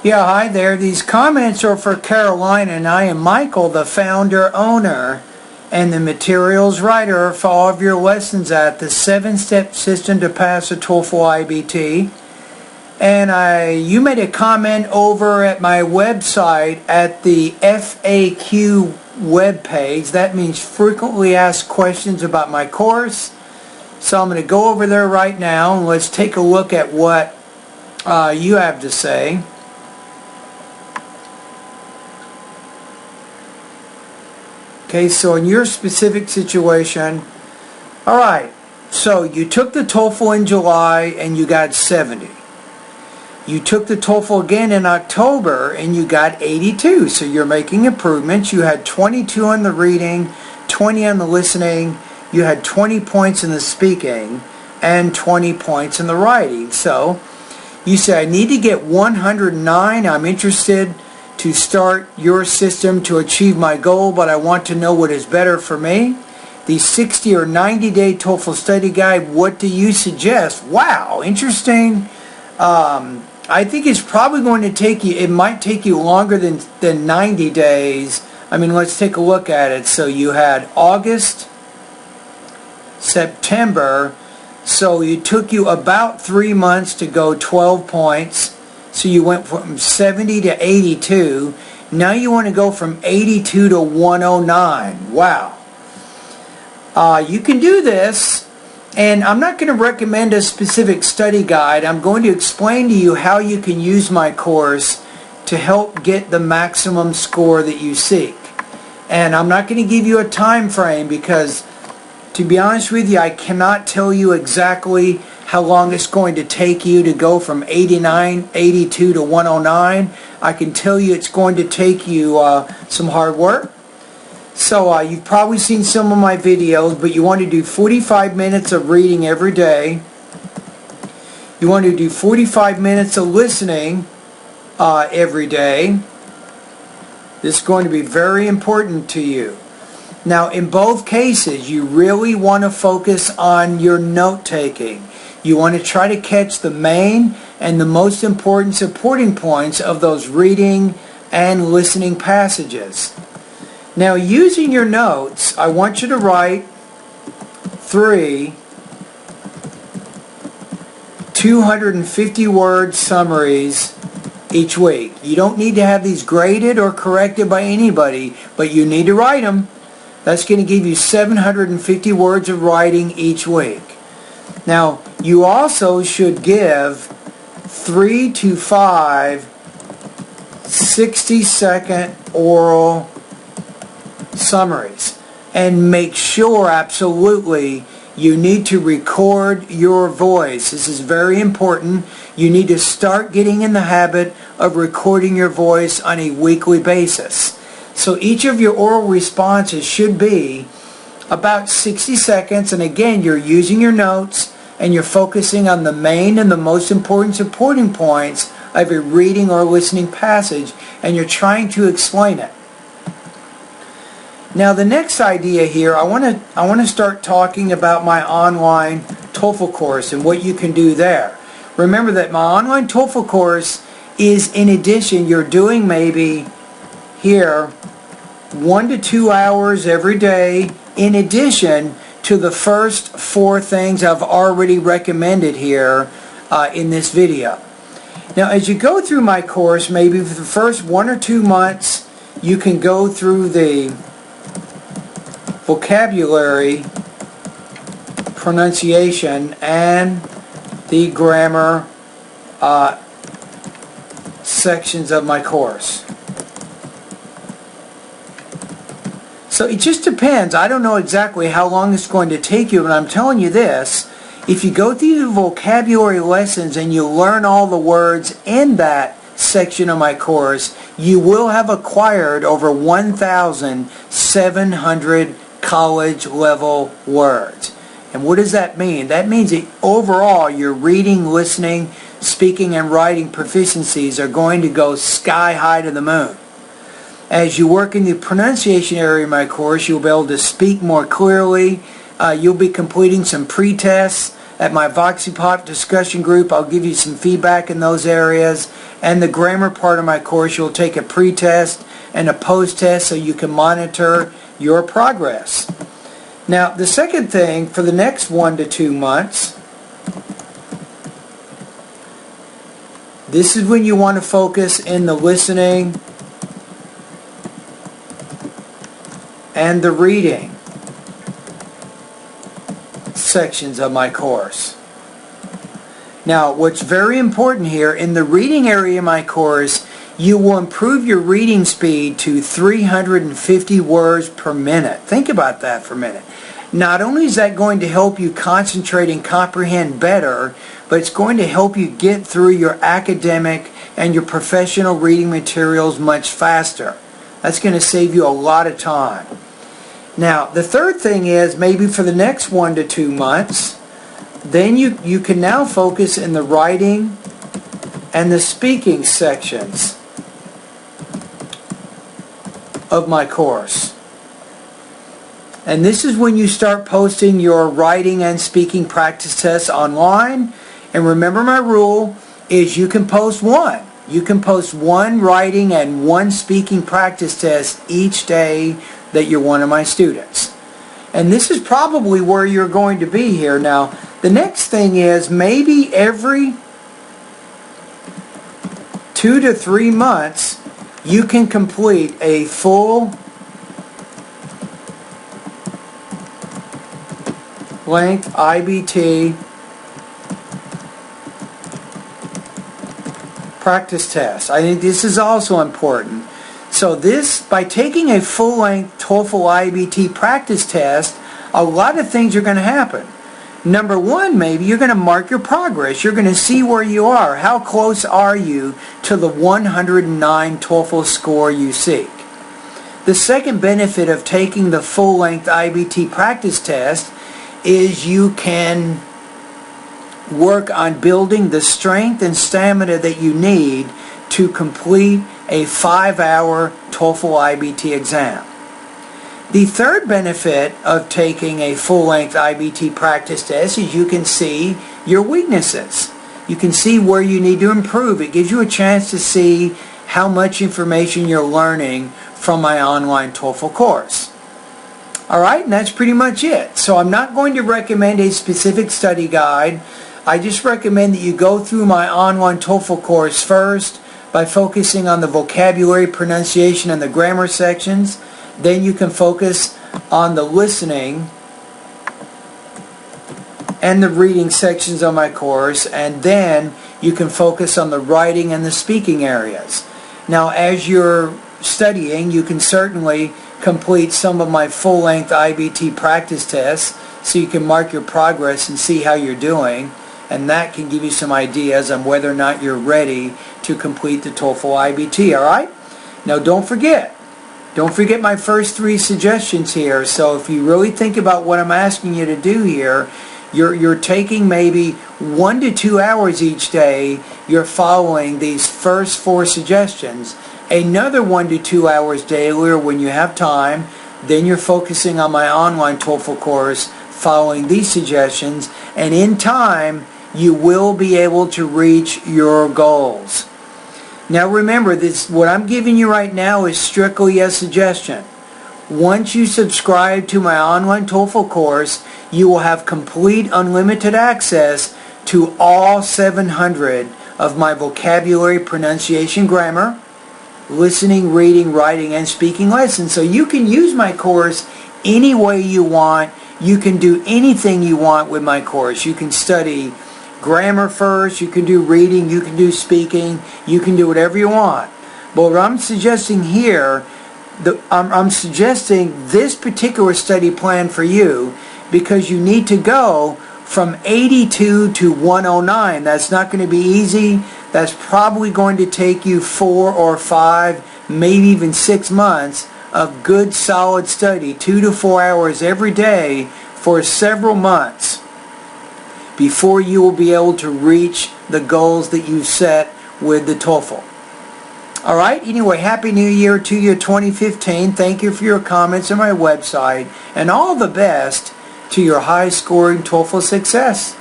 Yeah, hi there. These comments are for Carolina, and I am Michael, the founder, owner, and the materials writer for all of your lessons at the 7-Step System to Pass a TOEFL IBT. And you made a comment over at my website at the FAQ webpage. That means frequently asked questions about my course. So I'm going to go over there right now, and let's take a look at what you have to say. Okay, so in your specific situation, alright, so you took the TOEFL in July and you got 70. You took the TOEFL again in October and you got 82, so you're making improvements. You had 22 on the reading, 20 on the listening, you had 20 points in the speaking, and 20 points in the writing. So you say, I need to get 109, I'm interested to start your system to achieve my goal, but I want to know what is better for me. The 60 or 90 day TOEFL study guide, what do you suggest? Wow, interesting. I think it's probably going to take you, it might take you longer than 90 days. I mean, let's take a look at it. So you had August, September, so it took you about 3 months to go 12 points. So you went from 70 to 82. Now you want to go from 82 to 109. Wow. You can do this, and I'm not going to recommend a specific study guide. I'm going to explain to you how you can use my course to help get the maximum score that you seek. And I'm not going to give you a time frame because, to be honest with you, I cannot tell you exactly how long it's going to take you to go from 82 to 109. I can tell you it's going to take you some hard work. So you've probably seen some of my videos, but you want to do 45 minutes of reading every day. You want to do 45 minutes of listening every day. This is going to be very important to you. Now, in both cases, you really want to focus on your note-taking. You want to try to catch the main and the most important supporting points of those reading and listening passages. Now, using your notes, I want you to write 3 250-word summaries each week. You don't need to have these graded or corrected by anybody, but you need to write them. That's going to give you 750 words of writing each week. Now, you also should give 3 to 5 60-second oral summaries. And make sure, absolutely, you need to record your voice. This is very important. You need to start getting in the habit of recording your voice on a weekly basis. So each of your oral responses should be about 60 seconds. And again, you're using your notes and you're focusing on the main and the most important supporting points of a reading or listening passage, and you're trying to explain it. Now, the next idea here, I want to start talking about my online TOEFL course and what you can do there. Remember that my online TOEFL course is, in addition, you're doing maybe here 1 to 2 hours every day, in addition to the first 4 things I've already recommended here in this video. Now, as you go through my course, maybe for the first 1 or 2 months, you can go through the vocabulary, pronunciation, and the grammar sections of my course. So it just depends. I don't know exactly how long it's going to take you, but I'm telling you this. If you go through the vocabulary lessons and you learn all the words in that section of my course, you will have acquired over 1,700 college level words. And what does that mean? That means that overall your reading, listening, speaking, and writing proficiencies are going to go sky high to the moon. As you work in the pronunciation area of my course, you'll be able to speak more clearly. You'll be completing some pre-tests At my VoxyPop discussion group, I'll give you some feedback in those areas. And the grammar part of my course, you'll take a pre-test and a post-test so you can monitor your progress. Now, the second thing for the next 1 to 2 months, this is when you want to focus in the listening and the reading sections of my course. Now, what's very important here, in the reading area of my course, you will improve your reading speed to 350 words per minute. Think about that for a minute. Not only is that going to help you concentrate and comprehend better, but it's going to help you get through your academic and your professional reading materials much faster. That's going to save you a lot of time. Now, the third thing is, maybe for the next 1 to 2 months, then you can now focus in the writing and the speaking sections of my course. And this is when you start posting your writing and speaking practice tests online. And remember, my rule is you can post one. You can post one writing and one speaking practice test each day that you're one of my students. And this is probably where you're going to be here. Now, the next thing is, maybe every 2 to 3 months you can complete a full length IBT practice test. I think this is also important. So this, by taking a full-length TOEFL IBT practice test, a lot of things are going to happen. Number one, maybe you're going to mark your progress. You're going to see where you are. How close are you to the 109 TOEFL score you seek? The second benefit of taking the full-length IBT practice test is you can work on building the strength and stamina that you need to complete a 5-hour TOEFL IBT exam. The third benefit of taking a full-length IBT practice test is you can see your weaknesses. You can see where you need to improve. It gives you a chance to see how much information you're learning from my online TOEFL course. Alright, and that's pretty much it. So I'm not going to recommend a specific study guide. I just recommend that you go through my online TOEFL course first by focusing on the vocabulary, pronunciation, and the grammar sections. Then you can focus on the listening and the reading sections of my course, and then you can focus on the writing and the speaking areas. Now, as you're studying, you can certainly complete some of my full-length IBT practice tests so you can mark your progress and see how you're doing, and that can give you some ideas on whether or not you're ready to complete the TOEFL IBT, alright? Now, don't forget my first 3 suggestions here. So if you really think about what I'm asking you to do here, you're taking maybe 1 to 2 hours each day. You're following these first 4 suggestions. Another 1 to 2 hours daily, or when you have time, then you're focusing on my online TOEFL course, following these suggestions, and in time, you will be able to reach your goals. Now remember, what I'm giving you right now is strictly a suggestion. Once you subscribe to my online TOEFL course, you will have complete unlimited access to all 700 of my vocabulary, pronunciation, grammar, listening, reading, writing, and speaking lessons. So you can use my course any way you want. You can do anything you want with my course. You can study grammar first, you can do reading, you can do speaking, you can do whatever you want. But what I'm suggesting here, I'm suggesting this particular study plan for you because you need to go from 82 to 109. That's not going to be easy. That's probably going to take you 4 or 5, maybe even 6 months of good solid study, 2 to 4 hours every day for several months, before you will be able to reach the goals that you've set with the TOEFL. Alright, anyway, Happy New Year to you, 2015. Thank you for your comments on my website, and all the best to your high-scoring TOEFL success.